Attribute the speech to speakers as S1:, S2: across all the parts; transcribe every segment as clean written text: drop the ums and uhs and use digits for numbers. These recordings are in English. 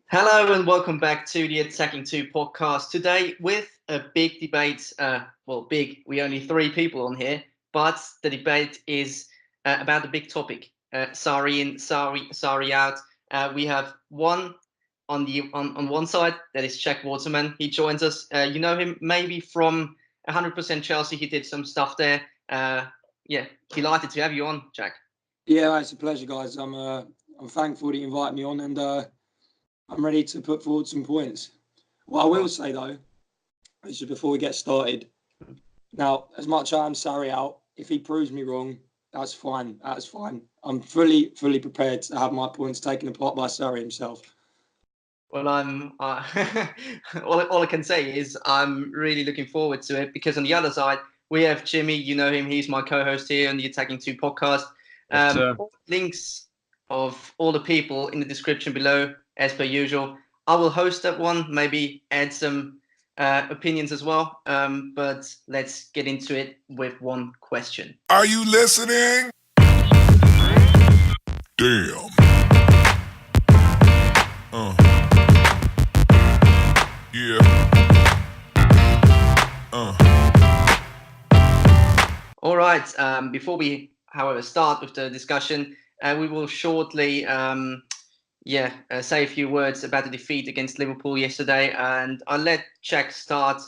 S1: Hello and welcome back to the Attacking 2 podcast. Today with a big debate. Big, we only three people on here, but the debate is about the big topic. SARRI in, SARRI out. We have one on one side, that is Jack Waterman. He joins us. You know him maybe from 100% Chelsea. He did some stuff there. Delighted to have you on, Jack.
S2: Yeah, it's a pleasure, guys. I'm thankful that you invited me on, and I'm ready to put forward some points. What I will say though, is just before we get started, now as much as I'm SARRI out, if he proves me wrong, that's fine. That's fine. I'm fully prepared to have my points taken apart by SARRI himself.
S1: Well, I'm all I can say is I'm really looking forward to it because on the other side we have Jimmy. You know him; he's my co-host here on the Attacking 2 podcast. All links of all the people in the description below, as per usual. I will host that one, maybe add some opinions as well. But let's get into it with one question.
S3: Are you listening? Damn. Yeah.
S1: All right. Before we, however, start with the discussion, we will shortly, say a few words about the defeat against Liverpool yesterday, and I'll let Jack start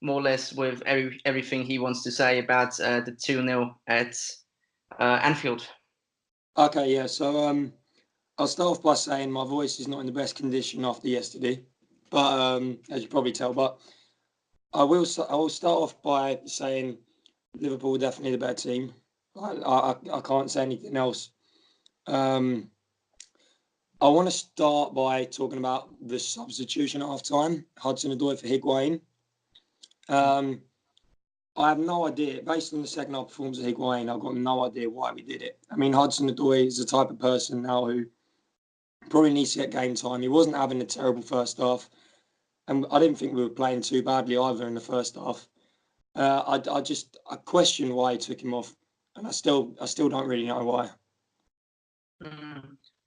S1: more or less with everything he wants to say about the 2-0 at Anfield.
S2: Okay, yeah. So I'll start off by saying my voice is not in the best condition after yesterday, but as you probably tell, but I will start off by saying Liverpool are definitely the better team. I can't say anything else. I want to start by talking about the substitution at half time, Hudson-Odoi for Higuain. I have no idea. Based on the second half performance of Higuain, I've got no idea why we did it. I mean, Hudson-Odoi is the type of person now who probably needs to get game time. He wasn't having a terrible first half, and I didn't think we were playing too badly either in the first half. I question why he took him off, and I still don't really know why.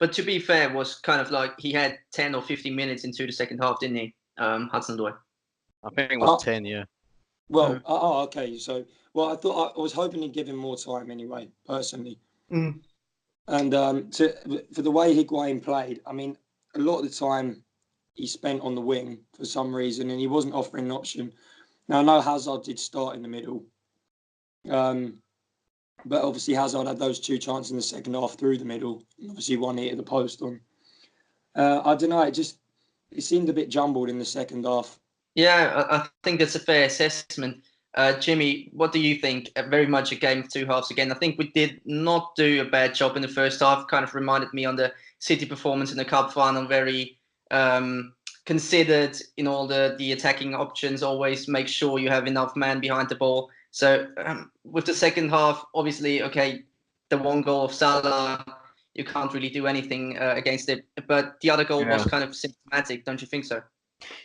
S1: But to be fair, was kind of like he had 10 or 15 minutes into the second half, didn't he, Hudson-Odoi?
S4: I think it was 10, yeah.
S2: Well, okay. So, I thought I was hoping he'd give him more time anyway, personally. And for the way Higuain played, I mean, a lot of the time he spent on the wing for some reason, and he wasn't offering an option. Now, I know Hazard did start in the middle, but obviously Hazard had those two chances in the second half through the middle. Obviously, one hit at the post on. I don't know. It seemed a bit jumbled in the second half.
S1: Yeah, I think that's a fair assessment. Jimmy, what do you think? Very much a game of two halves again. I think we did not do a bad job in the first half. Kind of reminded me on the City performance in the Cup final. Very considered in all the attacking options. Always make sure you have enough man behind the ball. So with the second half, obviously, okay, the one goal of Salah, you can't really do anything against it. But the other goal was kind of symptomatic, don't you think so?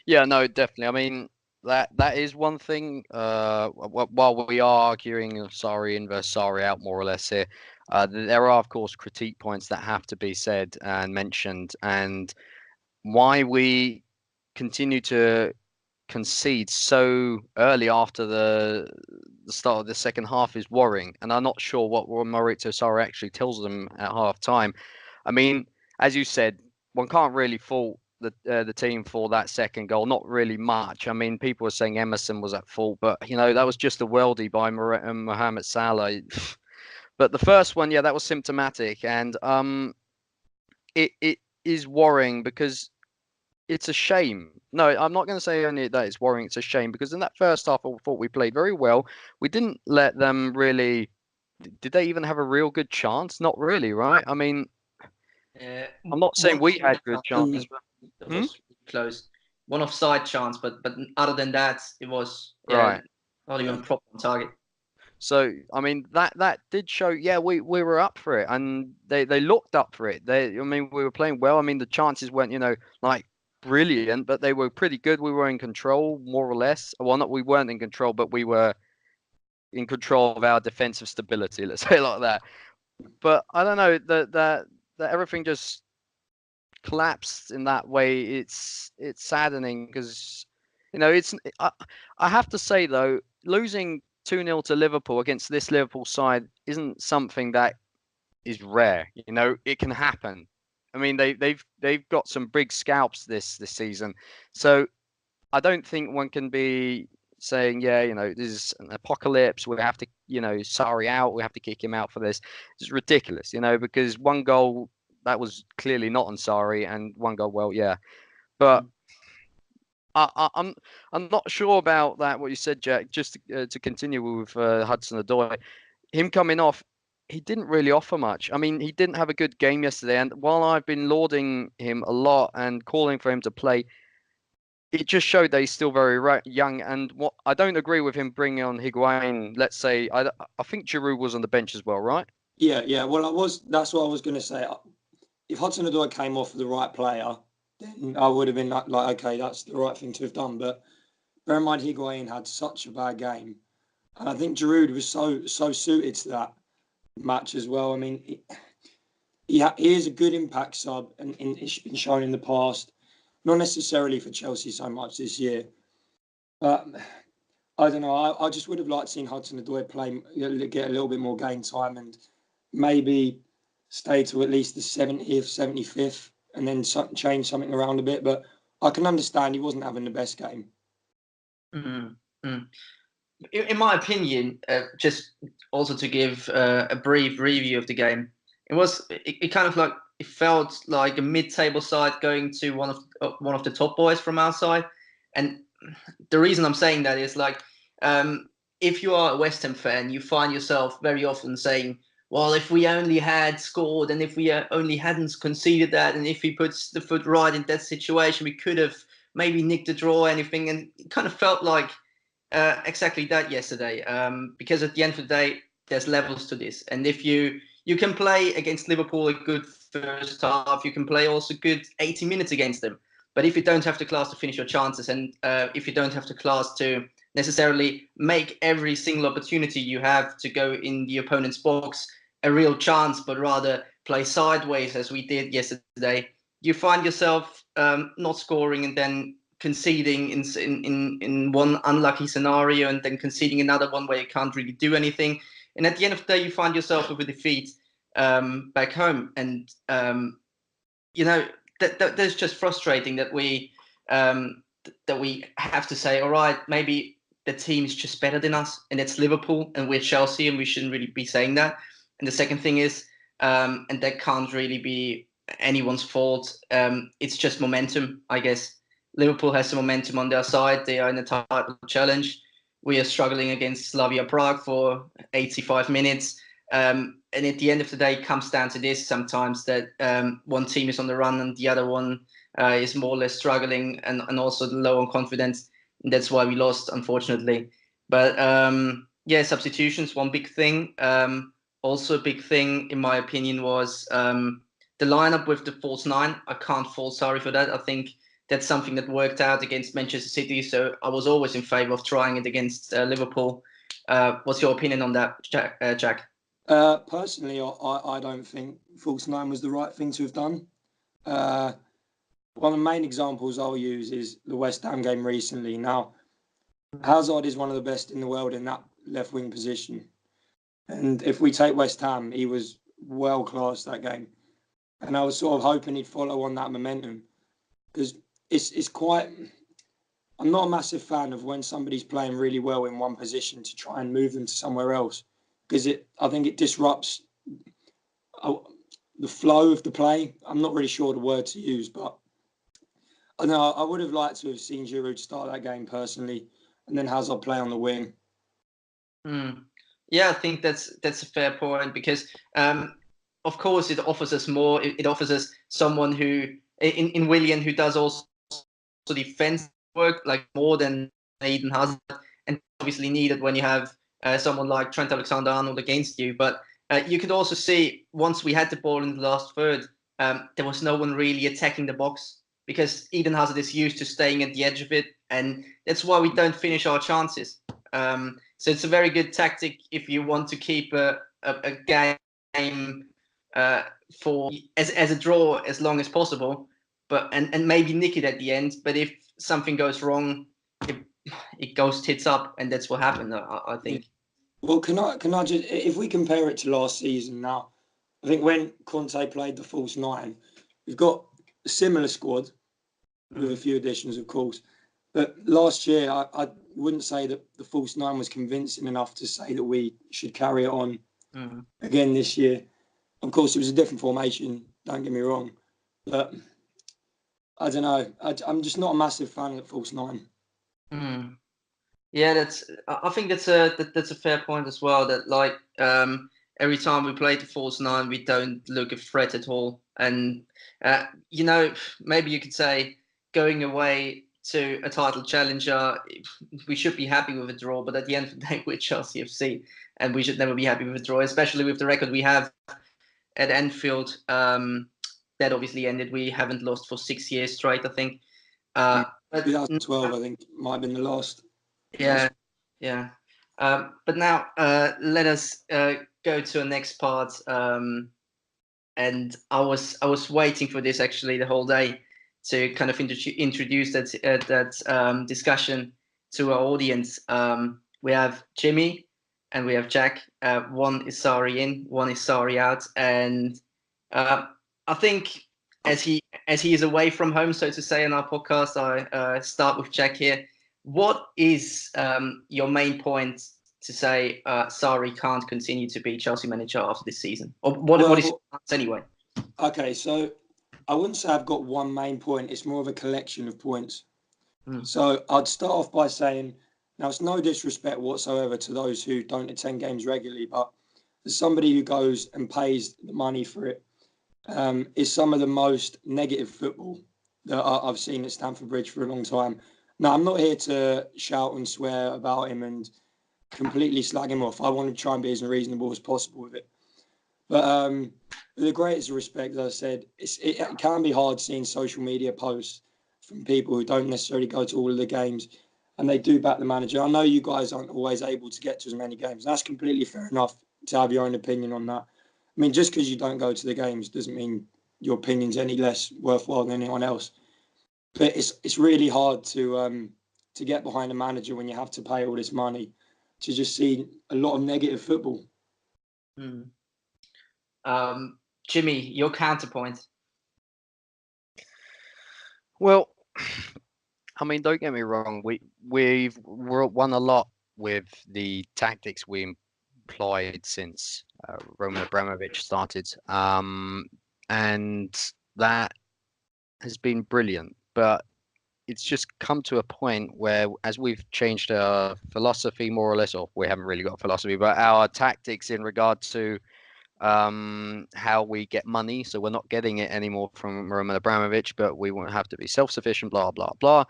S4: Yeah, no, definitely. I mean, that is one thing. While we are arguing SARRI in versus SARRI out more or less here, there are of course critique points that have to be said and mentioned, and why we continue to concede so early after the start of the second half is worrying, and I'm not sure what Maurizio Sarri actually tells them at half time. I mean, as you said, one can't really fault the team for that second goal. Not really much. I mean, people were saying Emerson was at fault, but that was just a worldie by Mohamed Salah. But the first one, yeah, that was symptomatic, and it is worrying because it's a shame. No, I'm not going to say only that it's worrying. It's a shame because in that first half, I thought we played very well. We didn't let them really. Did they even have a real good chance? Not really, right? I mean, I'm not saying we had good chances.
S1: It was close. One offside chance, but other than that, it was
S4: right.
S1: Not even proper on target.
S4: So I mean that did show. Yeah, we were up for it, and they looked up for it. I mean, we were playing well. I mean, the chances weren't like brilliant, but they were pretty good. We were in control, more or less. Well, we weren't in control, but we were in control of our defensive stability. Let's say it like that. But I don't know that everything just collapsed in that way, it's saddening because, you know, I have to say though, losing 2-0 to Liverpool against this Liverpool side isn't something that is rare. You know, it can happen. I mean, they've got some big scalps this season, so I don't think one can be saying, yeah, you know, this is an apocalypse. We have to, you know, Sarri out. We have to kick him out for this. It's ridiculous, you know, because one goal that was clearly not on Sarri, and one goal, well, yeah, but. I'm not sure about that. What you said, Jack. Just to continue with Hudson-Odoi, him coming off, he didn't really offer much. I mean, he didn't have a good game yesterday. And while I've been lauding him a lot and calling for him to play, it just showed that he's still very young. And what I don't agree with him bringing on Higuain. Let's say I think Giroud was on the bench as well, right?
S2: Yeah. Well, that's what I was going to say. If Hudson-Odoi came off the right player, then I would have been like, okay, that's the right thing to have done. But bear in mind, Higuain had such a bad game, and I think Giroud was so suited to that match as well. I mean, he is a good impact sub, and it's been shown in the past. Not necessarily for Chelsea so much this year, but I don't know. I just would have liked seeing Hudson-Odoi play, get a little bit more game time, and maybe stay to at least the 70th, 75th, and then change something around a bit. But I can understand he wasn't having the best game.
S1: Mm-hmm. In my opinion, just also to give a brief review of the game, it kind of like it felt like a mid-table side going to one of the top boys from our side, and the reason I'm saying that is like if you are a West Ham fan, you find yourself very often saying, well, if we only had scored and if we only hadn't conceded that and if he puts the foot right in that situation, we could have maybe nicked a draw or anything. And it kind of felt like exactly that yesterday because at the end of the day, there's levels to this. And if you can play against Liverpool a good first half, you can play also good 80 minutes against them. But if you don't have the class to finish your chances and if you don't have the class to necessarily make every single opportunity you have to go in the opponent's box a real chance, but rather play sideways as we did yesterday, you find yourself not scoring and then conceding in one unlucky scenario and then conceding another one where you can't really do anything. And at the end of the day, you find yourself with a defeat back home. And, you know, that's just frustrating that we have to say, all right, maybe the team is just better than us and it's Liverpool and we're Chelsea and we shouldn't really be saying that. And the second thing is, and that can't really be anyone's fault, it's just momentum, I guess. Liverpool has some momentum on their side. They are in a title challenge. We are struggling against Slavia Prague for 85 minutes. And at the end of the day, it comes down to this sometimes that one team is on the run and the other one is more or less struggling and also low on confidence. And that's why we lost, unfortunately. But yeah, substitutions, one big thing. Also a big thing, in my opinion, was the lineup with the false nine. I can't fault Sarri for that. I think that's something that worked out against Manchester City. So I was always in favour of trying it against Liverpool. What's your opinion on that, Jack?
S2: Personally, I don't think false nine was the right thing to have done. One of the main examples I'll use is the West Ham game recently. Now, Hazard is one of the best in the world in that left wing position. And if we take West Ham, he was well class that game. And I was sort of hoping he'd follow on that momentum. Because it's quite... I'm not a massive fan of when somebody's playing really well in one position to try and move them to somewhere else. Because I think it disrupts the flow of the play. I'm not really sure the word to use, but I know I would have liked to have seen Giroud start that game personally and then Hazard play on the wing.
S1: Yeah, I think that's a fair point because, of course, it offers us more. It offers us someone who, in Willian, who does also defense work like more than Eden Hazard, and obviously needed when you have someone like Trent Alexander-Arnold against you. But you could also see once we had the ball in the last third, there was no one really attacking the box because Eden Hazard is used to staying at the edge of it, and that's why we don't finish our chances. So it's a very good tactic if you want to keep a game for as a draw as long as possible. but and maybe nick it at the end. But if something goes wrong, it goes tits up, and that's what happened. I think.
S2: Well, can I just, if we compare it to last season now, I think when Conte played the false nine, we've got a similar squad with a few additions, of course. But last year, I wouldn't say that the false nine was convincing enough to say that we should carry it on again this year. Of course, it was a different formation, don't get me wrong. But I don't know. I'm just not a massive fan of the false nine.
S1: Yeah, I think that's a fair point as well. That like every time we play the false nine, we don't look a threat at all. And maybe you could say going away to a title challenger, we should be happy with a draw. But at the end of the day, we're Chelsea FC, and we should never be happy with a draw, especially with the record we have at Anfield. That obviously ended. We haven't lost for 6 years straight, I think. But
S2: 2012, I think, might have been the last.
S1: Yeah. But now let us go to the next part. And I was waiting for this actually the whole day to kind of introduce that discussion to our audience. We have Jimmy and we have Jack. One is SARRI in, one is SARRI out, and I think as he is away from home, so to say, on our podcast, I start with Jack here. What is your main point to say SARRI can't continue to be Chelsea manager after this season? Or what is your stance anyway?
S2: Okay, so I wouldn't say I've got one main point. It's more of a collection of points. So I'd start off by saying, now it's no disrespect whatsoever to those who don't attend games regularly, but as somebody who goes and pays the money for it, is some of the most negative football that I've seen at Stamford Bridge for a long time. Now, I'm not here to shout and swear about him and completely slag him off. I want to try and be as reasonable as possible with it. But with the greatest respect, as I said, it can be hard seeing social media posts from people who don't necessarily go to all of the games and they do back the manager. I know you guys aren't always able to get to as many games. That's completely fair enough to have your own opinion on that. I mean, just because you don't go to the games doesn't mean your opinion's any less worthwhile than anyone else. But it's really hard to get behind a manager when you have to pay all this money to just see a lot of negative football.
S1: Jimmy, your counterpoint.
S4: Well, I mean, don't get me wrong. We've won a lot with the tactics we employed since Roman Abramovich started, and that has been brilliant. But it's just come to a point where, as we've changed our philosophy more or less, or we haven't really got a philosophy, but our tactics in regard to how we get money. So we're not getting it anymore from Roman Abramovich, but we won't have to be self-sufficient, blah, blah, blah.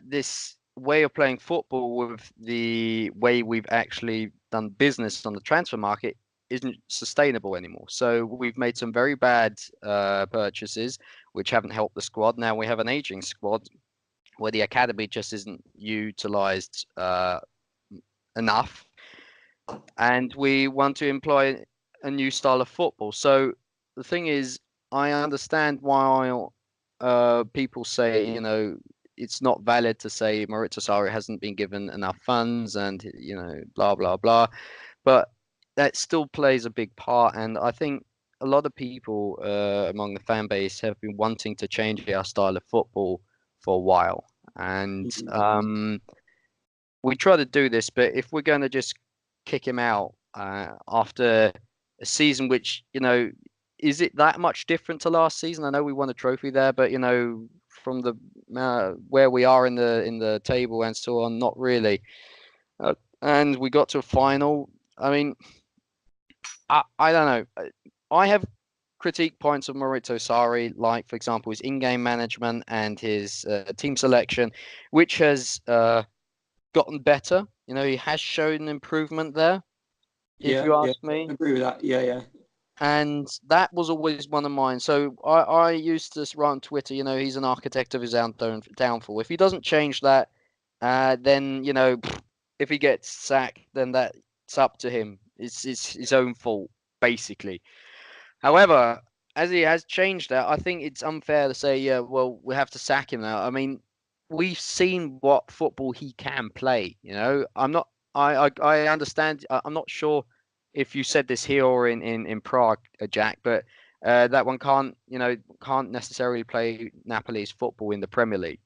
S4: This way of playing football with the way we've actually done business on the transfer market isn't sustainable anymore. So we've made some very bad purchases, which haven't helped the squad. Now we have an aging squad where the academy just isn't utilized enough. And we want to employ a new style of football. So the thing is, I understand why people say, it's not valid to say Maurizio Sarri hasn't been given enough funds and, blah, blah, blah. But that still plays a big part. And I think a lot of people among the fan base have been wanting to change our style of football for a while. And we try to do this, but if we're going to just kick him out after a season which, is it that much different to last season? I know we won a trophy there, but, from the where we are in the table and so on, not really. And we got to a final. I mean, I don't know. I have critique points of Maurizio Sarri, like, for example, his in-game management and his team selection, which has gotten better. He has shown improvement there, if you ask me.
S2: I agree with that. Yeah.
S4: And that was always one of mine. So I used to write on Twitter, he's an architect of his own downfall. If he doesn't change that, then, if he gets sacked, then that's up to him. It's his own fault, basically. However, as he has changed that, I think it's unfair to say, yeah, well, we have to sack him now. I mean, we've seen what football he can play. I'm not. I understand. I'm not sure if you said this here or in Prague, Jack, but that one can't necessarily play Napoli's football in the Premier League.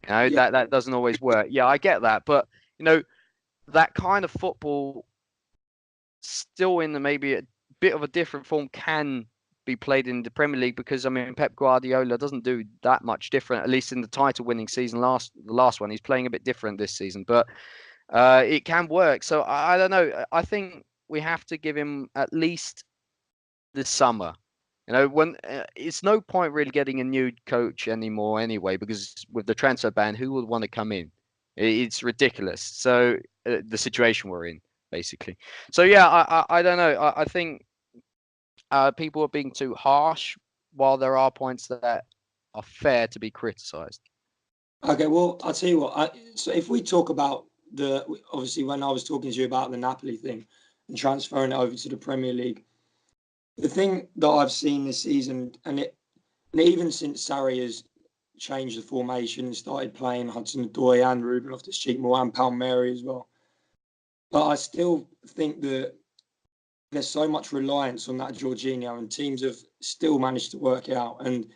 S2: Yeah,
S4: That doesn't always work. Yeah, I get that, but that kind of football still in maybe a bit of a different form can be played in the Premier League, because I mean Pep Guardiola doesn't do that much different, at least in the title winning season, the last one. He's playing a bit different this season, but it can work. So I don't know. I think we have to give him at least this summer. When it's no point really getting a new coach anymore anyway, because with the transfer ban, who would want to come in? It's ridiculous. So the situation we're in, basically. So yeah, I don't know. I think people are being too harsh, while there are points that are fair to be criticised.
S2: okay, well, I'll tell you what. So if we talk about obviously when I was talking to you about the Napoli thing and transferring it over to the Premier League, the thing that I've seen this season, and even since Sarri has changed the formation and started playing Hudson-Odoi and Ruben Loftus-Cheek more and Palmieri as well, but I still think that there's so much reliance on that Jorginho, and teams have still managed to work it out. And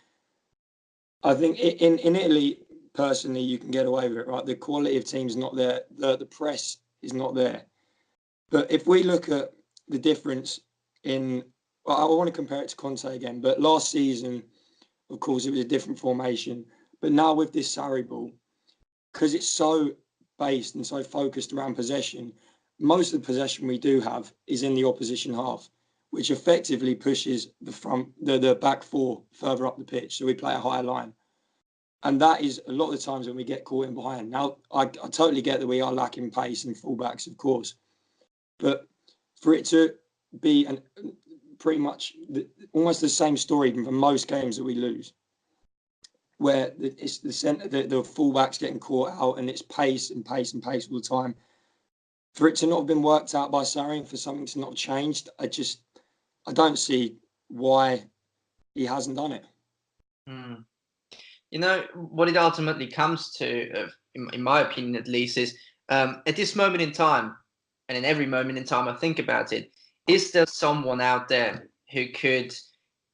S2: I think in Italy, personally, you can get away with it, right? The quality of teams not there. The press is not there. But if we look at the difference well, I want to compare it to Conte again, but last season, of course, it was a different formation. But now with this Sarri ball, because it's so based and so focused around possession, most of the possession we do have is in the opposition half, which effectively pushes the back four further up the pitch. So we play a higher line. And that is a lot of the times when we get caught in behind. Now, I totally get that we are lacking pace and fullbacks, of course. But for it to be pretty much almost the same story for most games that we lose, where it's the fullbacks getting caught out and it's pace and pace and pace all the time. For it to not have been worked out by Sarri and for something to not have changed, I don't see why he hasn't done it.
S1: What it ultimately comes to, in my opinion at least, is at this moment in time, and in every moment in time I think about it, is there someone out there who could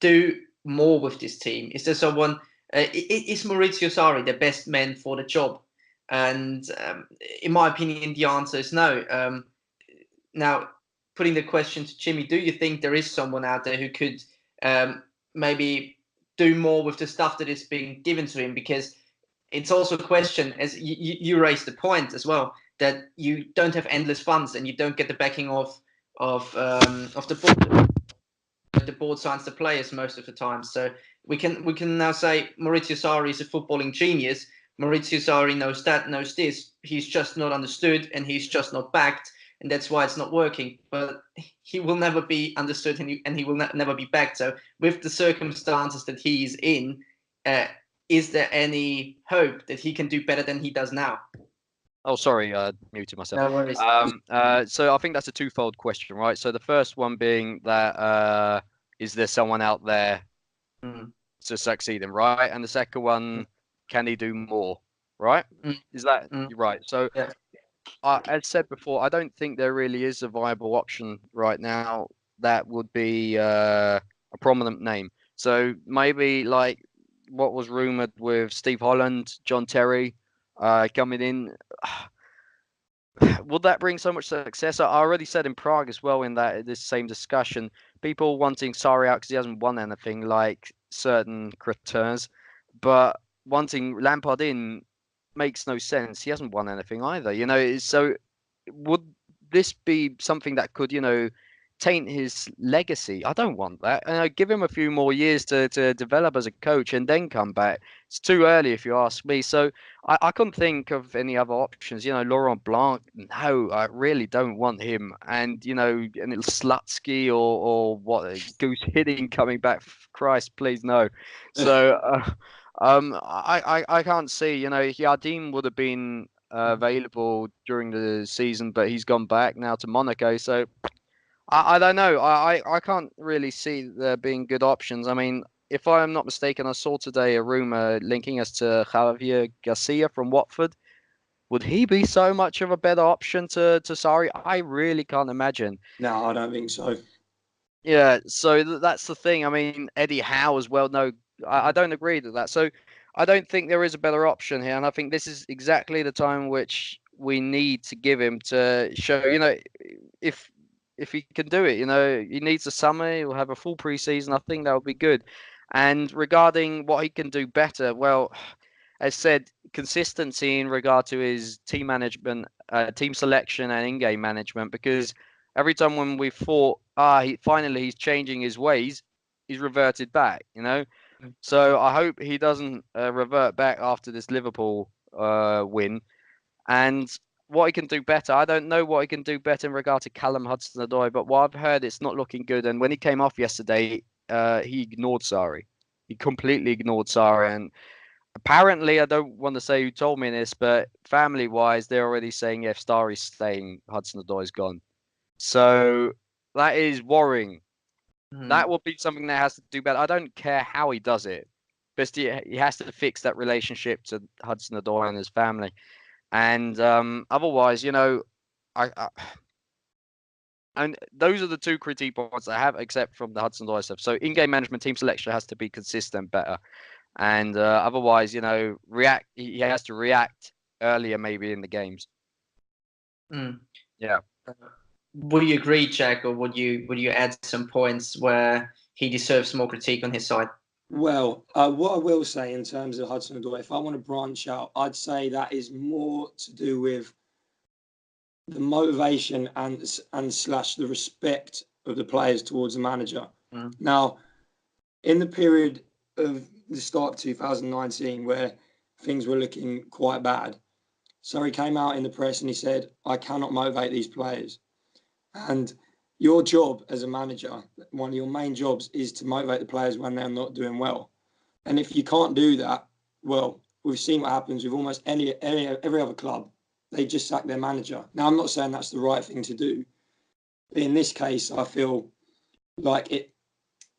S1: do more with this team? Is there someone, is Maurizio Sarri the best man for the job? And in my opinion, the answer is no. Now, putting the question to Jimmy, do you think there is someone out there who could maybe do more with the stuff that is being given to him? Because it's also a question, as you raised the point as well, that you don't have endless funds and you don't get the backing of the board. The board signs the players most of the time. So we can now say Maurizio Sarri is a footballing genius. Maurizio Sarri knows that, knows this. He's just not understood and he's just not backed, and that's why it's not working. But he will never be understood and he will never be backed. So with the circumstances that he's in, is there any hope that he can do better than he does now?
S4: Oh, sorry, muted myself.
S1: No worries.
S4: So I think that's a twofold question, right? So the first one being that is there someone out there to succeed him, right? And the second one, can he do more, right? Is that right? So
S1: yeah.
S4: As said before, I don't think there really is a viable option right now that would be a prominent name. So maybe like what was rumored with Steve Holland, John Terry coming in. Would that bring so much success? I already said in Prague as well in this same discussion, people wanting Sarri out because he hasn't won anything like certain critics, but wanting Lampard in makes no sense. He hasn't won anything either, so would this be something that could, taint his legacy? I don't want that. Give him a few more years to develop as a coach and then come back. It's too early if you ask me. So I couldn't think of any other options. Laurent Blanc, no, I really don't want him. And, and Slutsky or what, Goose Hiddink coming back. Christ, please, no. So I can't see, Yardim would have been available during the season, but he's gone back now to Monaco. So I don't know. I can't really see there being good options. I mean, if I'm not mistaken, I saw today a rumor linking us to Javier Garcia from Watford. Would he be so much of a better option to Sarri? I really can't imagine.
S2: No, I don't think so.
S4: Yeah, so that's the thing. I mean, Eddie Howe as well. No, I don't agree with that. So I don't think there is a better option here, and I think this is exactly the time which we need to give him to show. If if he can do it, he needs a summer. He'll have a full preseason. I think that would be good. And regarding what he can do better, well, as said, consistency in regard to his team management, team selection, and in-game management. Because every time when we thought, finally he's changing his ways, he's reverted back. So I hope he doesn't revert back after this Liverpool win. And what he can do better, I don't know what he can do better in regard to Callum Hudson-Odoi, but what I've heard, it's not looking good. And when he came off yesterday, he ignored Sarri. He completely ignored Sarri, and apparently, I don't want to say who told me this, but family-wise, they're already saying if Starry's staying, Hudson-Odoi gone. So that is worrying. That will be something that has to do better. I don't care how he does it, but he has to fix that relationship to Hudson-Odoi and his family. And otherwise, I and those are the two critique points I have, except from the Hudson-Odoi stuff. So in-game management, team selection has to be consistent better. And otherwise, react. He has to react earlier, maybe in the games.
S1: Mm.
S4: Yeah.
S1: Would you agree, Jack, or would you add some points where he deserves more critique on his side?
S2: Well, what I will say in terms of Hudson-Odoi, if I want to branch out, I'd say that is more to do with the motivation and slash the respect of the players towards the manager. Now, in the period of the start of 2019, where things were looking quite bad, Surrey came out in the press and he said, I cannot motivate these players. And your job as a manager, one of your main jobs is to motivate the players when they're not doing well. And if you can't do that, well, we've seen what happens with almost every other club. They just sack their manager. Now, I'm not saying that's the right thing to do. But in this case, I feel like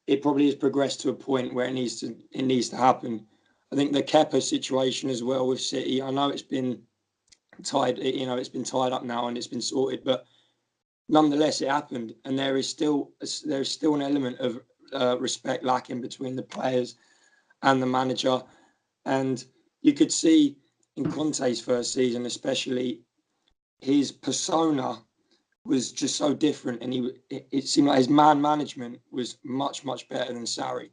S2: it probably has progressed to a point where it needs to happen. I think the Kepa situation as well with City, I know it's been it's been tied up now and it's been sorted, but nonetheless, it happened, and there is still an element of respect lacking between the players and the manager. And you could see in Conte's first season, especially, his persona was just so different, and it seemed like his man management was much, much better than Sarri.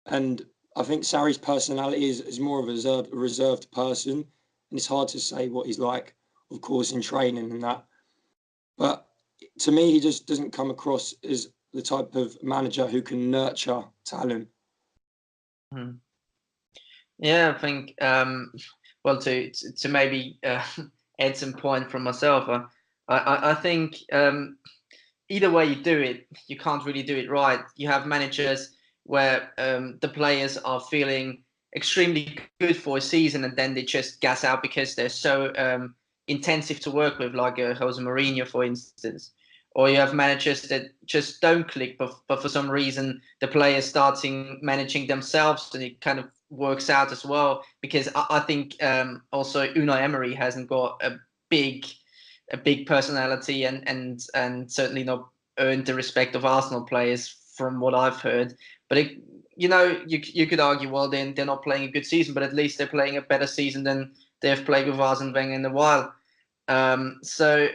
S2: And I think Sarri's personality is more of a reserved person, and it's hard to say what he's like, of course, in training and that. But to me, he just doesn't come across as the type of manager who can nurture talent.
S1: Yeah, I think well, to maybe add some point from myself, I think either way you do it, you can't really do it right. You have managers where the players are feeling extremely good for a season and then they just gas out because they're so intensive to work with, like Jose Mourinho, for instance. Or you have managers that just don't click, but for some reason the players starting managing themselves and it kind of works out as well. Because I think also Unai Emery hasn't got a big personality and certainly not earned the respect of Arsenal players from what I've heard. But you could argue, well, then they're not playing a good season, but at least they're playing a better season than they've played with Arsene Wenger in a while. So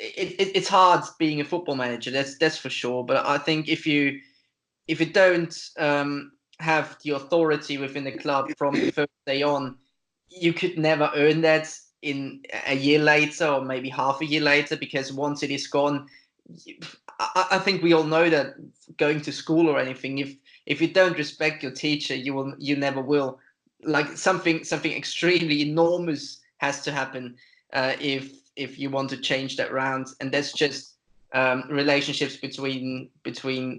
S1: it's hard being a football manager, that's for sure. But I think if you don't have the authority within the club from the first day on, you could never earn that in a year later or maybe half a year later, because once it is gone, I think we all know that going to school or anything, if you don't respect your teacher, you never will. Like something extremely enormous has to happen if you want to change that round, and that's just relationships between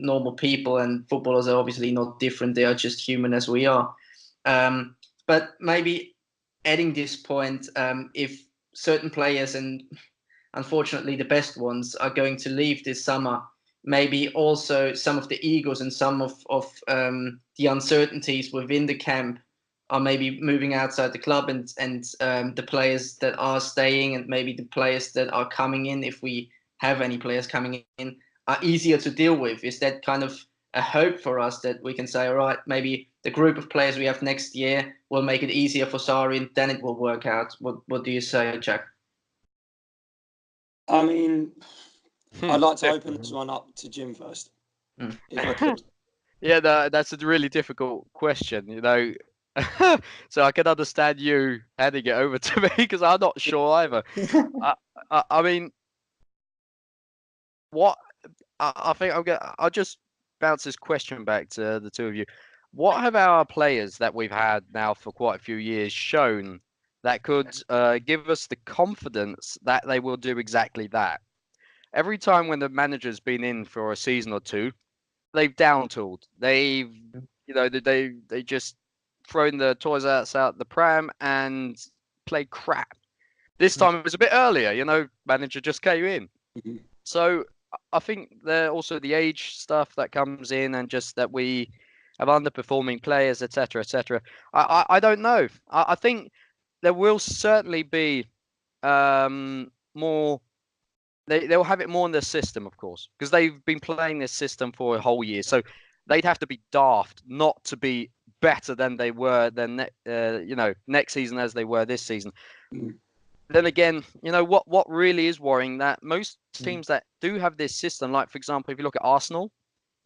S1: normal people, and footballers are obviously not different. They are just human as we are. But maybe adding this point, if certain players, and unfortunately the best ones are going to leave this summer. Maybe also some of the egos and some of the uncertainties within the camp are maybe moving outside the club, and the players that are staying and maybe the players that are coming in, if we have any players coming in, are easier to deal with. Is that kind of a hope for us that we can say, all right, maybe the group of players we have next year will make it easier for Sarri, and then it will work out? What do you say, Jack?
S2: I mean, I'd like to open this one up to Jim first, if I could.
S4: Yeah, that's a really difficult question, you know. So I can understand you handing it over to me because I'm not sure either. I mean, what I think I'll just bounce this question back to the two of you. What have our players that we've had now for quite a few years shown that could give us the confidence that they will do exactly that? Every time when the manager's been in for a season or two, they've down tooled. They've, you know, they just thrown the toys out the pram and played crap. This time it was a bit earlier, you know, manager just came in. So I think there also the age stuff that comes in, and just that we have underperforming players, etc., etc. I don't know. I think there will certainly be more. They'll have it more in their system, of course, because they've been playing this system for a whole year. So they'd have to be daft not to be better than they were next season as they were this season. Then again, you know what really is worrying, that most teams that do have this system, like for example, if you look at Arsenal,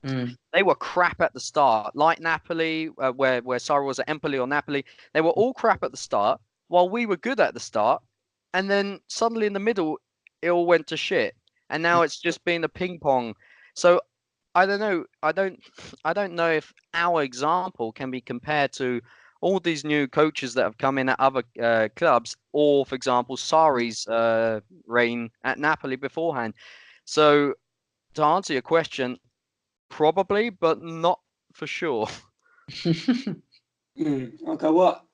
S4: they were crap at the start, like Napoli, where Sarri was at Empoli or Napoli. They were all crap at the start, while we were good at the start, and then suddenly in the middle, it all went to shit, and now it's just been a ping pong. So I don't know. I don't know if our example can be compared to all these new coaches that have come in at other clubs, or for example, Sarri's reign at Napoli beforehand. So to answer your question, probably, but not for sure.
S2: Okay, well,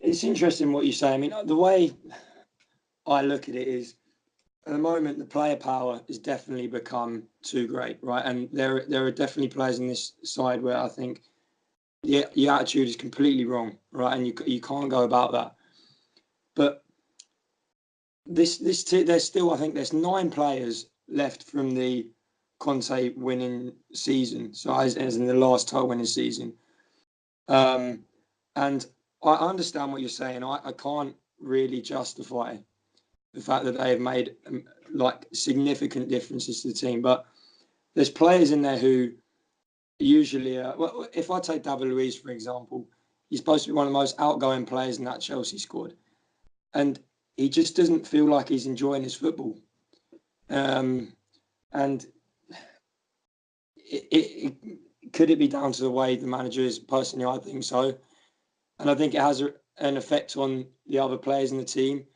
S2: it's interesting what you say. I mean, the way I look at it is, at the moment, the player power has definitely become too great, right? And there are definitely players in this side where I think your attitude is completely wrong, right? And you can't go about that. But there's still, I think there's 9 players left from the Conte winning season, so as in the last title winning season. And I understand what you're saying. I can't really justify the fact that they have made like significant differences to the team, but there's players in there who usually, well, if I take David Luiz for example, he's supposed to be one of the most outgoing players in that Chelsea squad, and he just doesn't feel like he's enjoying his football. And could it be down to the way the manager is? Personally, I think so, and I think it has an effect on the other players in the team.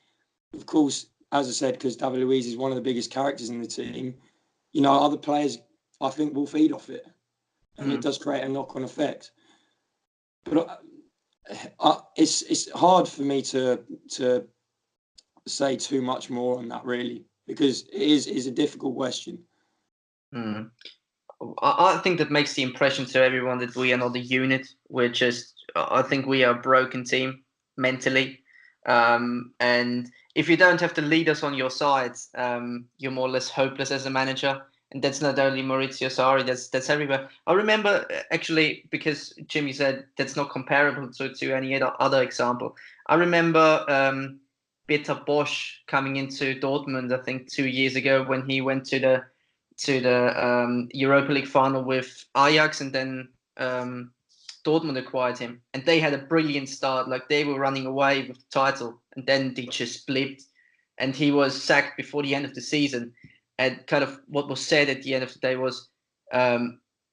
S2: Of course, as I said, because David Luiz is one of the biggest characters in the team, you know, other players, I think, will feed off it. And it does create a knock-on effect. But it's hard for me to say too much more on that, really, because it is a difficult question.
S1: I think that makes the impression to everyone that we are not a unit. I think we are a broken team mentally. And if you don't have the leaders on your side, you're more or less hopeless as a manager. And that's not only Maurizio Sarri, that's everywhere. I remember actually, because Jimmy said that's not comparable to any other example. I remember Peter Bosch coming into Dortmund, I think 2 years ago, when he went to the Europa League final with Ajax, and then Dortmund acquired him, and they had a brilliant start. Like, they were running away with the title, and then they just blipped, and he was sacked before the end of the season. And kind of what was said at the end of the day was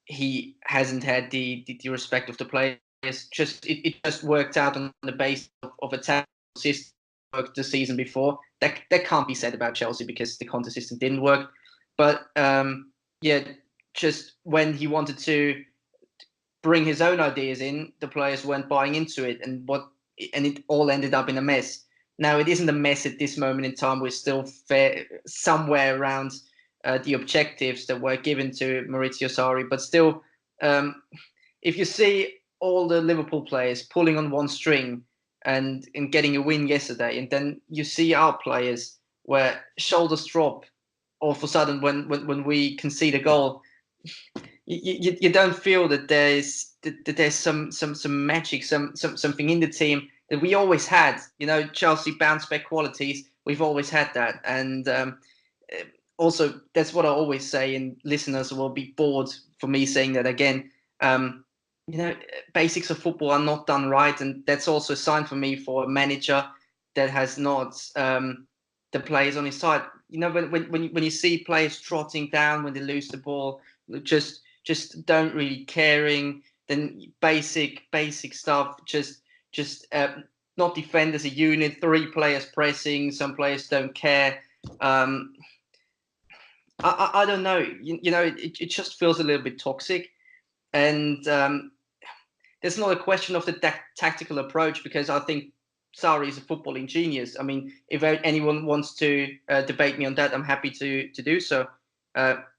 S1: he hasn't had the respect of the players. It just worked out on the basis of a tactical system worked the season before. That can't be said about Chelsea, because the Conte system didn't work. But just when he wanted to bring his own ideas in, the players weren't buying into it, and it all ended up in a mess. Now, it isn't a mess at this moment in time. We're still somewhere around the objectives that were given to Maurizio Sarri. But still, if you see all the Liverpool players pulling on one string and getting a win yesterday, and then you see our players where shoulders drop all of a sudden when we concede a goal, you don't feel that there's some magic, something in the team that we always had. You know, Chelsea bounce back qualities. We've always had that, and also that's what I always say. And listeners will be bored for me saying that again. You know, basics of football are not done right, and that's also a sign for me for a manager that has not the players on his side. You know, when you see players trotting down when they lose the ball, just don't really caring, then basic stuff, just not defend as a unit, 3 players pressing, some players don't care. I don't know, you know, it just feels a little bit toxic, and there's not a question of the tactical approach, because I think Sarri is a footballing genius. I mean, if anyone wants to debate me on that, I'm happy to do so.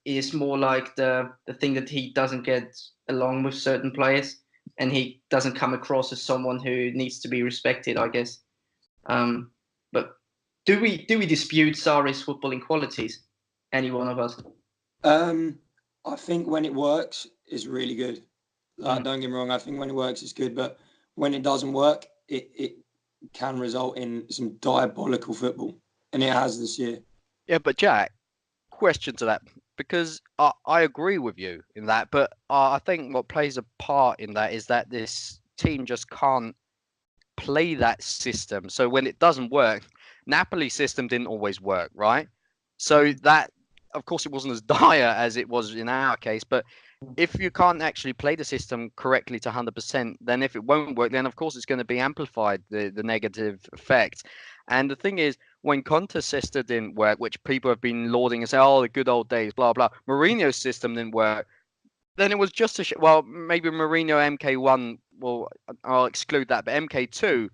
S1: It's more like the thing that he doesn't get along with certain players, and he doesn't come across as someone who needs to be respected, I guess. But do we dispute Sarri's footballing qualities? Any one of us?
S2: I think when it works, it's really good. Don't get me wrong. I think when it works, it's good, but when it doesn't work, it can result in some diabolical football, and it has this year.
S4: Yeah, but Jack, question to that, because I agree with you in that, but I think what plays a part in that is that this team just can't play that system. So when it doesn't work, Napoli's system didn't always work, right? So that, of course, it wasn't as dire as it was in our case, but if you can't actually play the system correctly to 100%, then if it won't work, then of course it's going to be amplified, the negative effect. And the thing is, when Conte's system didn't work, which people have been lauding and say, oh, the good old days, blah, blah, Mourinho's system didn't work, then it was just a well, maybe Mourinho MK1, well, I'll exclude that, but MK2,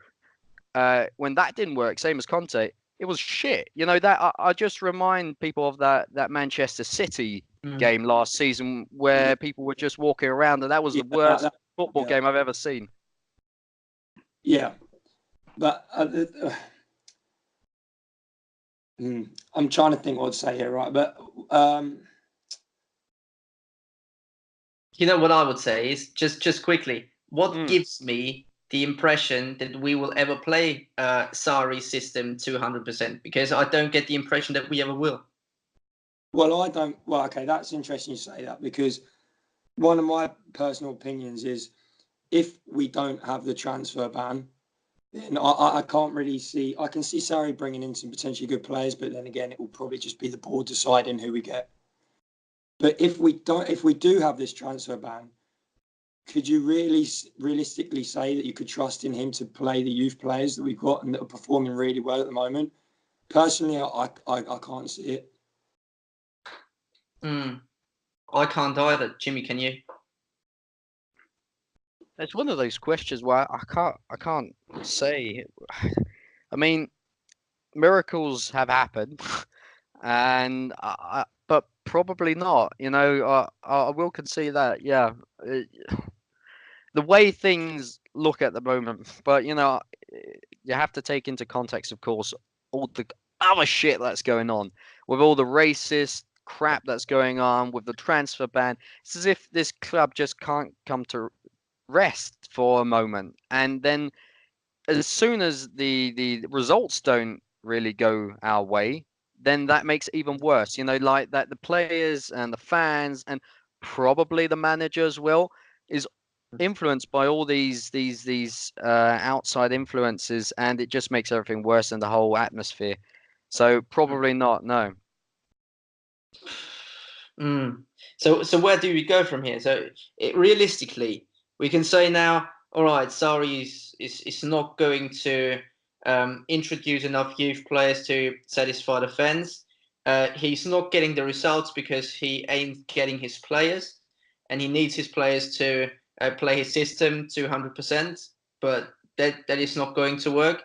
S4: when that didn't work, same as Conte, it was shit. You know, that I just remind people of that Manchester City game last season where people were just walking around, and that was the worst football game I've ever seen.
S2: Yeah, but I'm trying to think what to say here, right? But
S1: you know what I would say is just quickly, what gives me the impression that we will ever play Sarri's system to 100%, because I don't get the impression that we ever will.
S2: Well, I don't. Well, okay, that's interesting you say that, because one of my personal opinions is if we don't have the transfer ban, then I can't really see. I can see Sarri bringing in some potentially good players, but then again, it will probably just be the board deciding who we get. But if we do have this transfer ban, could you really realistically say that you could trust in him to play the youth players that we've got and that are performing really well at the moment? Personally, I can't see it.
S1: I can't either. Jimmy, can you?
S4: It's one of those questions where I can't say. I mean, miracles have happened, and but probably not. You know, I will concede that. Yeah, the way things look at the moment, but you know, you have to take into context, of course, all the other shit that's going on with all the racist crap that's going on with the transfer ban. It's as if this club just can't come to rest for a moment, and then as soon as the results don't really go our way, then that makes it even worse. You know, like that the players and the fans and probably the managers will is influenced by all these outside influences, and it just makes everything worse in the whole atmosphere. So probably not. No.
S1: So where do we go from here? So realistically, we can say now, all right, Sarri is not going to introduce enough youth players to satisfy the fans. He's not getting the results because he ain't getting his players, and he needs his players to play his system to 100%. But that is not going to work.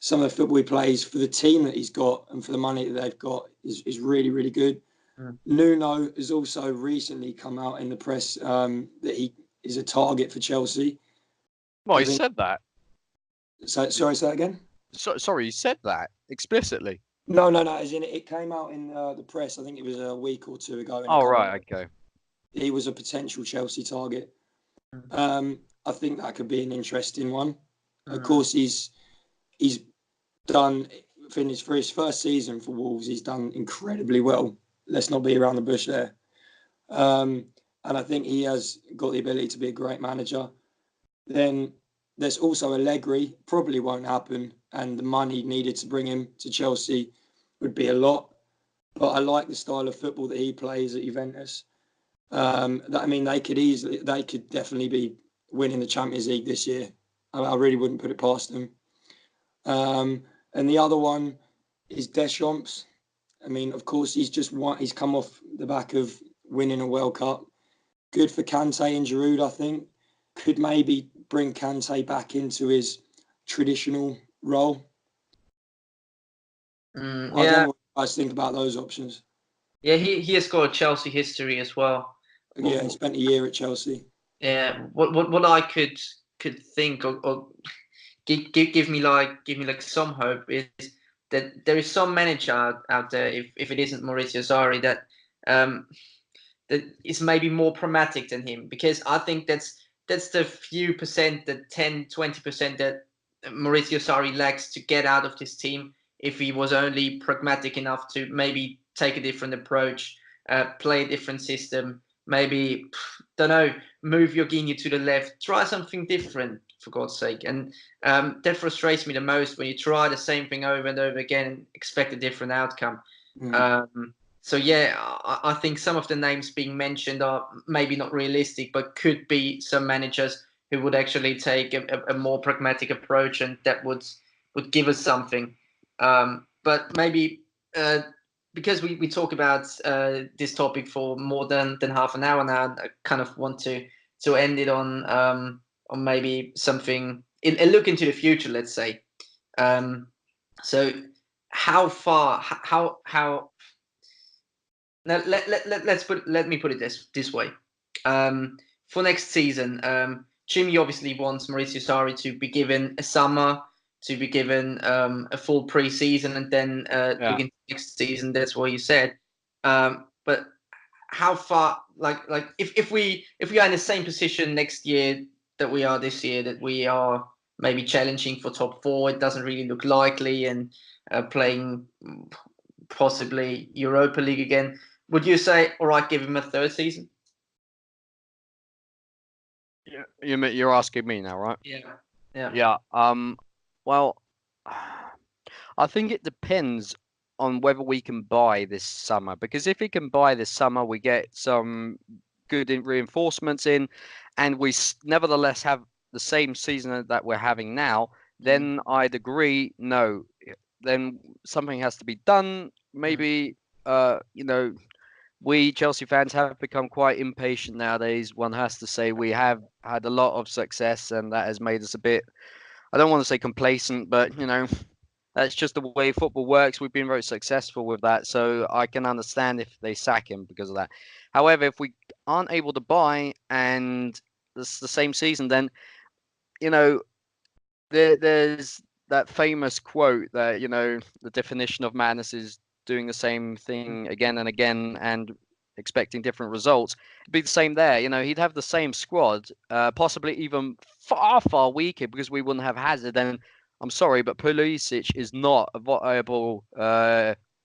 S2: some of the football he plays for the team that he's got and for the money that they've got is really, really good. Nuno has also recently come out in the press that he is a target for Chelsea.
S4: Well, he said that.
S2: So, sorry, say that again?
S4: Sorry, he said that explicitly.
S2: No. As in, it came out in the press. I think it was a week or two ago.
S4: Oh, right, okay.
S2: He was a potential Chelsea target. I think that could be an interesting one. Of course, he's finished for his first season for Wolves. He's done incredibly well. Let's not be around the bush there. And I think he has got the ability to be a great manager. Then there's also Allegri. Probably won't happen, and the money needed to bring him to Chelsea would be a lot. But I like the style of football that he plays at Juventus. They could definitely be winning the Champions League this year. I really wouldn't put it past them. And the other one is Deschamps. I mean, of course, he's come off the back of winning a World Cup. Good for Kante and Giroud, I think. Could maybe bring Kante back into his traditional role. I don't know what you guys think about those options.
S1: Yeah, he has got a Chelsea history as well.
S2: Yeah, he spent a year at Chelsea.
S1: Yeah, what I could think or give me like some hope is that there is some manager out there, if it isn't Maurizio Sarri, that is maybe more pragmatic than him, because I think that's the few percent, the 10-20% that Maurizio Sarri lacks to get out of this team. If he was only pragmatic enough to maybe take a different approach, play a different system, maybe, don't know, move Jorginho to the left, try something different, for God's sake. And that frustrates me the most, when you try the same thing over and over again and expect a different outcome. So yeah, I think some of the names being mentioned are maybe not realistic, but could be some managers who would actually take a more pragmatic approach, and that would give us something. But maybe because we talk about this topic for more than half an hour now, I kind of want to end it on maybe something, a look into the future, let's say. So how far, how now let me put it this way. For next season, Jimmy obviously wants Maurizio Sarri to be given a summer, to be given a full pre-season, and then begin next season. That's what you said. But how far, like if we are in the same position next year that we are this year, that we are maybe challenging for top 4, it doesn't really look likely, and playing possibly Europa League again, would you say, all right, give him a third season?
S4: Yeah, you're asking me now, right?
S1: Yeah.
S4: Well, I think it depends on whether we can buy this summer, because if we can buy this summer, we get some good reinforcements in, and we nevertheless have the same season that we're having now, then I'd agree. No, then something has to be done. Maybe, we Chelsea fans have become quite impatient nowadays. One has to say we have had a lot of success, and that has made us a bit, I don't want to say complacent, but that's just the way football works. We've been very successful with that, so I can understand if they sack him because of that. However, if we aren't able to buy and it's the same season, then there's that famous quote that the definition of madness is doing the same thing again and again and expecting different results. It'd be the same there. He'd have the same squad, possibly even far weaker, because we wouldn't have Hazard. And I'm sorry, but Pulisic is not a viable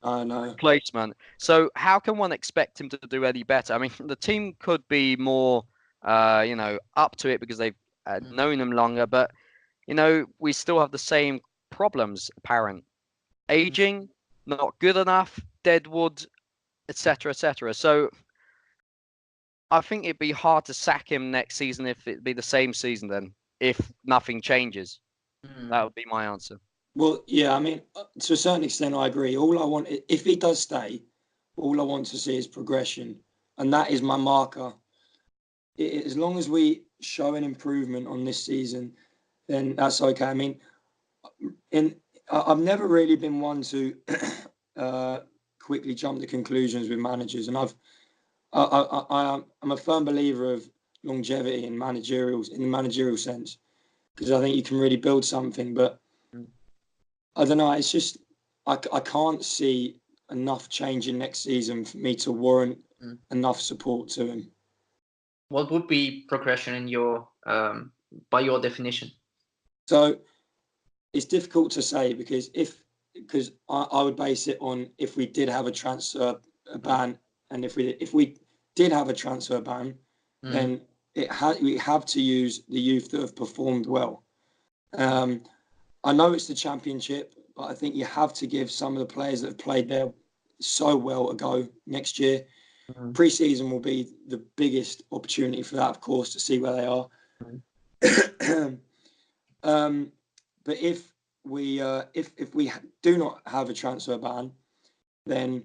S4: replacement. So how can one expect him to do any better? I mean, the team could be more, up to it because they've known him longer, but we still have the same problems apparent. Aging, not good enough, deadwood, etc., etc. So I think it'd be hard to sack him next season if it'd be the same season then, if nothing changes. That would be my answer.
S2: Well, yeah, I mean, to a certain extent, I agree. All I want, if he does stay, all I want to see is progression. And that is my marker. As long as we show an improvement on this season, then that's okay. I mean, I've never really been one to quickly jump to conclusions with managers, and I'm a firm believer of longevity in the managerial sense, because I think you can really build something. But I don't know. It's just I can't see enough change in next season for me to warrant enough support to him.
S1: What would be progression in your by your definition?
S2: So it's difficult to say because I would base it on if we did have a transfer ban, and if we did have a transfer ban, then we have to use the youth that have performed well. I know it's the Championship, but I think you have to give some of the players that have played there so well a go next year. Pre-season will be the biggest opportunity for that, of course, to see where they are. But if we do not have a transfer ban, then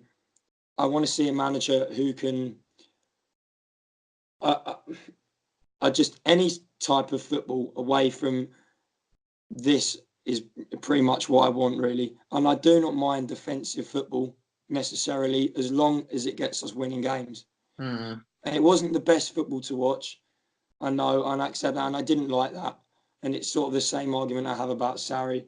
S2: I want to see a manager who can just any type of football away from this is pretty much what I want, really. And I do not mind defensive football necessarily, as long as it gets us winning games. And it wasn't the best football to watch. I know, and I accept that, and I didn't like that. And it's sort of the same argument I have about Sarri.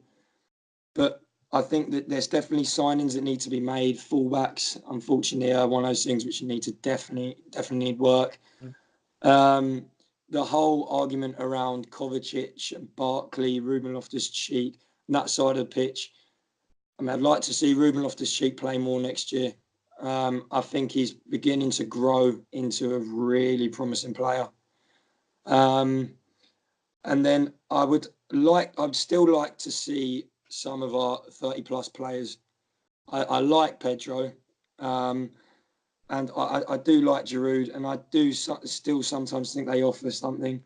S2: But I think that there's definitely signings that need to be made. Fullbacks, unfortunately, are one of those things which need to definitely need work. The whole argument around Kovacic and Barkley, Ruben Loftus-Cheek, and that side of the pitch. I mean, I'd like to see Ruben Loftus-Cheek play more next year. I think he's beginning to grow into a really promising player. And then I'd still like to see some of our 30-plus players. I like Pedro, and I do like Giroud, and I do still sometimes think they offer something.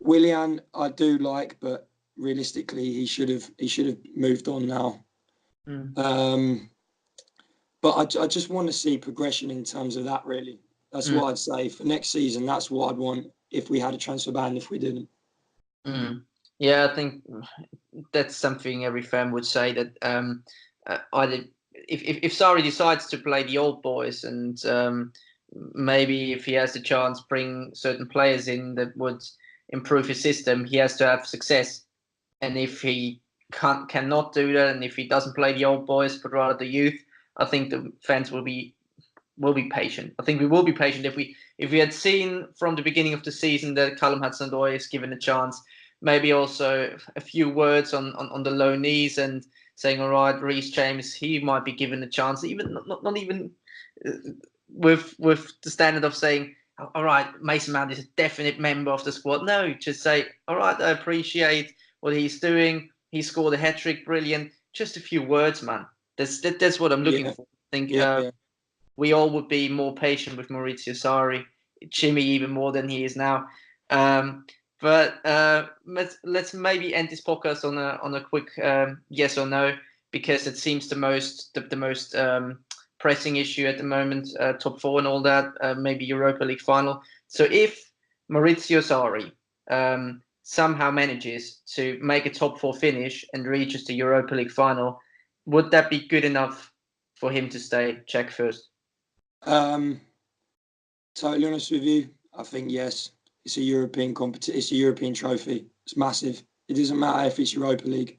S2: Willian, I do like, but realistically, he should have moved on now. But I just want to see progression in terms of that, really. That's what I'd say. For next season, that's what I'd want if we had a transfer ban, if we didn't.
S1: Yeah, I think that's something every fan would say, that either if Sarri decides to play the old boys, and maybe if he has the chance bring certain players in that would improve his system, he has to have success. And if he cannot do that, and if he doesn't play the old boys but rather the youth, I think the fans will be patient. I think we will be patient if we had seen from the beginning of the season that Callum Hudson-Odoi is given a chance. Maybe also a few words on the low knees, and saying, all right, Reece James, he might be given a chance, even not even with the standard of saying, all right, Mason Mount is a definite member of the squad. No, just say, all right, I appreciate what he's doing. He scored a hat-trick, brilliant. Just a few words, man. That's what I'm looking for. I think we all would be more patient with Maurizio Sarri, Jimmy even more than he is now. But let's maybe end this podcast on a quick yes or no, because it seems the most pressing issue at the moment, top four and all that, maybe Europa League final. So if Maurizio Sarri somehow manages to make a top four finish and reaches the Europa League final, would that be good enough for him to stay? Check first.
S2: Totally honest with you, I think yes. It's a European competition. It's a European trophy. It's massive. It doesn't matter if it's Europa League.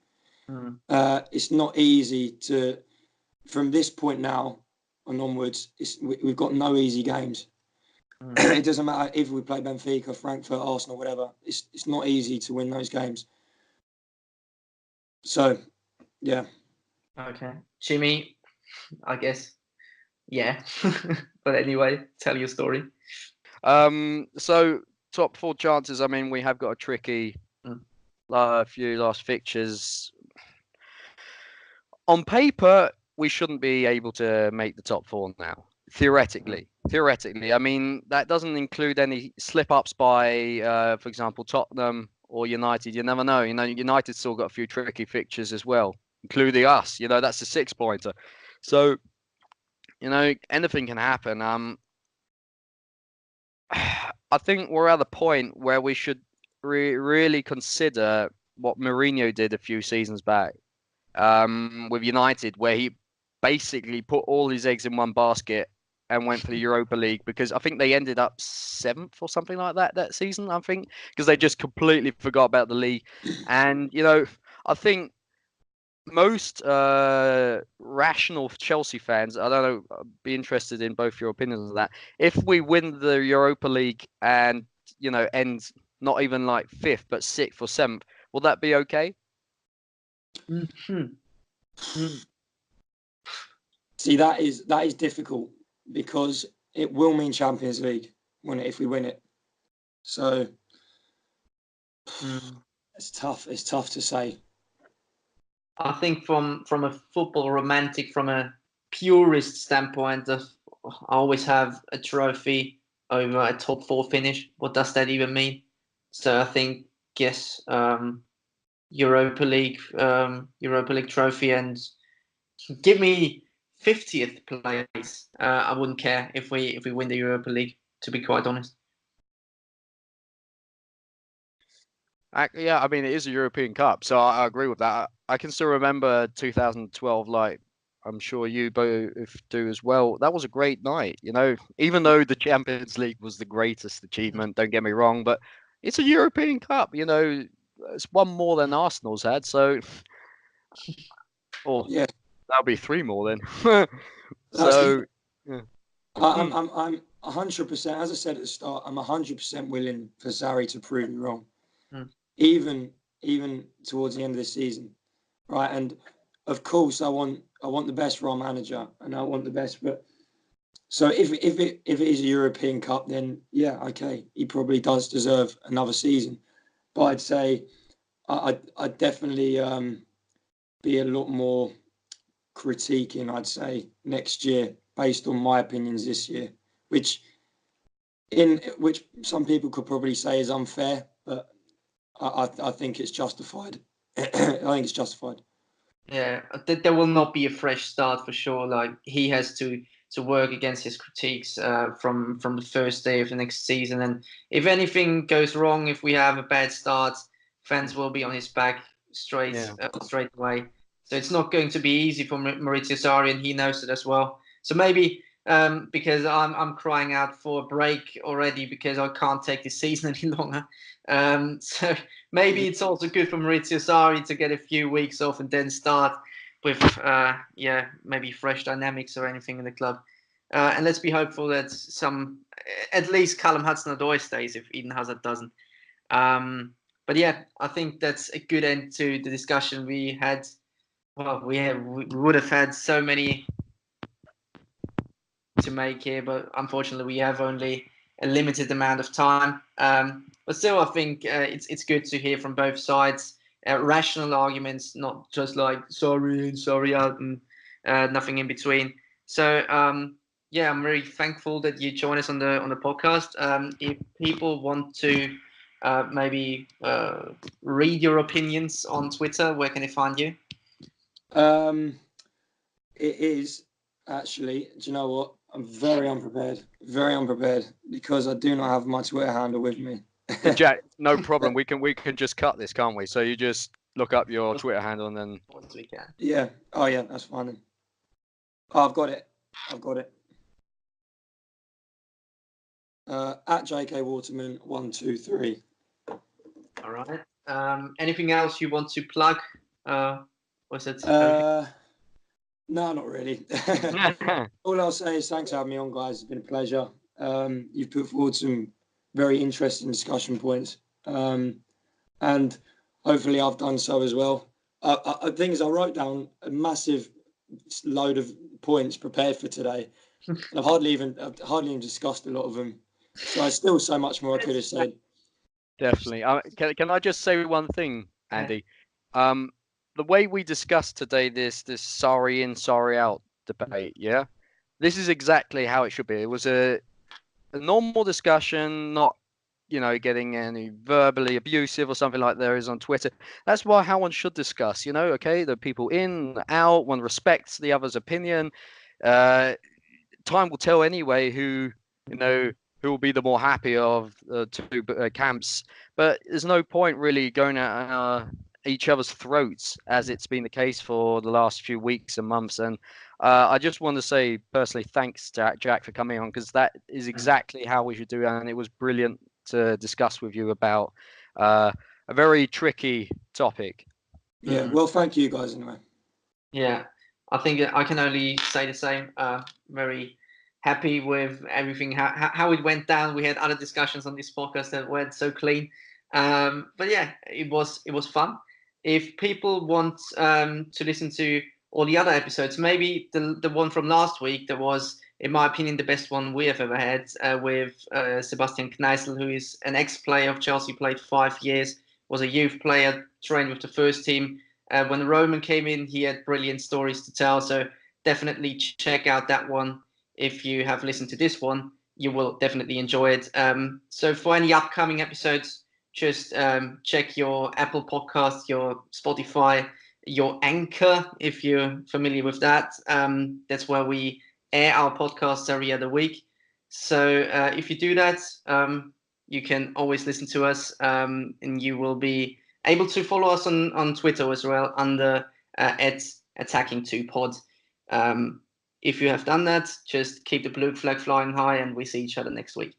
S2: It's not easy to, from this point now and onwards. We've got no easy games. It doesn't matter if we play Benfica, Frankfurt, Arsenal, whatever. It's not easy to win those games. So, yeah.
S1: Okay, Jimmy, I guess. Yeah, but anyway, tell your story.
S4: So top four chances. I mean, we have got a tricky few last fixtures. On paper, we shouldn't be able to make the top four now. Theoretically, I mean, that doesn't include any slip-ups by, for example, Tottenham or United. You never know. You know, United still got a few tricky fixtures as well, including us. You know, that's a 6-pointer. So, you know, anything can happen. I think we're at the point where we should really consider what Mourinho did a few seasons back. with United, where he basically put all his eggs in one basket and went for the Europa League, because I think they ended up 7th or something like that season, I think, because they just completely forgot about the league. And, I think most rational Chelsea fans, I don't know, I'd be interested in both your opinions on that. If we win the Europa League and, end not even like 5th, but 6th or 7th, will that be okay?
S1: Mhm. Mm.
S2: See, that is difficult, because it will mean Champions League if we win it. So it's tough. It's tough to say.
S1: I think from a football romantic, from a purist standpoint, I always have a trophy over a top 4 finish. What does that even mean? So I think, yes, Europa League trophy, and give me 50th place. I wouldn't care if we win the Europa League, to be quite honest.
S4: Yeah, I mean, it is a European Cup, so I agree with that. I can still remember 2012, like I'm sure you both do as well. That was a great night, even though the Champions League was the greatest achievement, don't get me wrong, but it's a European Cup, it's one more than Arsenal's had, so, or
S2: Yeah,
S4: that'll be 3 more then. So, yeah.
S2: I'm 100%. As I said at the start, I'm 100% willing for SARRI to prove me wrong, even towards the end of the season, right? And of course, I want the best for our manager, and I want the best. But so if it is a European Cup, then yeah, okay, he probably does deserve another season. But I'd say I'd definitely be a lot more critiquing, I'd say, next year based on my opinions this year, which some people could probably say is unfair, but I think it's justified. I think it's justified.
S1: Yeah, there will not be a fresh start for sure. Like, he has to work against his critiques from the first day of the next season. And if anything goes wrong, if we have a bad start, fans will be on his back straight away. So it's not going to be easy for Maurizio Sarri, and he knows it as well. So maybe because I'm crying out for a break already, because I can't take this season any longer. So maybe it's also good for Maurizio Sarri to get a few weeks off and then start with maybe fresh dynamics or anything in the club. And let's be hopeful that at least Callum Hudson-Odoi stays if Eden Hazard doesn't. But yeah, I think that's a good end to the discussion we had. Well, we would have had so many to make here, but unfortunately we have only a limited amount of time. But still, I think it's good to hear from both sides, rational arguments, not just like sorry in, sorry out, and nothing in between. So I'm very thankful that you join us on the podcast. If people want to maybe read your opinions on Twitter, where can they find you?
S2: It is actually. Do you know what? I'm very unprepared, because I do not have my Twitter handle with me.
S4: Jack, no problem. We can just cut this, can't we? So you just look up your Twitter handle and then.
S1: Once we can.
S2: Yeah. Oh yeah, that's fine then. Oh, I've got it. At JK Waterman 123.
S1: All right. Anything else you want to plug? Was it?
S2: No, not really. All I'll say is thanks for having me on, guys. It's been a pleasure. You've put forward some very interesting discussion points, and hopefully I've done so as well. I think I wrote down a massive load of points prepared for today. I've hardly even discussed a lot of them, so there's still so much more I could have said.
S4: Definitely. Can I just say one thing, Andy? The way we discussed today this sorry in, sorry out debate, yeah, this is exactly how it should be. It was a normal discussion, not getting any verbally abusive or something like there is on Twitter. That's how one should discuss. Okay, the people in, out, one respects the other's opinion. Time will tell anyway who will be the more happy of the two camps. But there's no point really going at each other's throats, as it's been the case for the last few weeks and months. And I just want to say personally, thanks, Jack, for coming on, because that is exactly how we should do it. And it was brilliant to discuss with you about a very tricky topic.
S2: Yeah, well, thank you guys anyway.
S1: Yeah, I think I can only say the same. Very happy with everything, how it went down. We had other discussions on this podcast that went so clean. But yeah, it was fun. If people want to listen to all the other episodes, maybe the one from last week, that was, in my opinion, the best one we have ever had, with Sebastian Kneißl, who is an ex-player of Chelsea, played 5 years, was a youth player, trained with the first team. When Roman came in, he had brilliant stories to tell. So definitely check out that one. If you have listened to this one, you will definitely enjoy it. So for any upcoming episodes, just check your Apple Podcast, your Spotify, your Anchor, if you're familiar with that. That's where we air our podcasts every other week. So if you do that, you can always listen to us, and you will be able to follow us on Twitter as well, under @attacking2pod. If you have done that, just keep the blue flag flying high, and we see each other next week.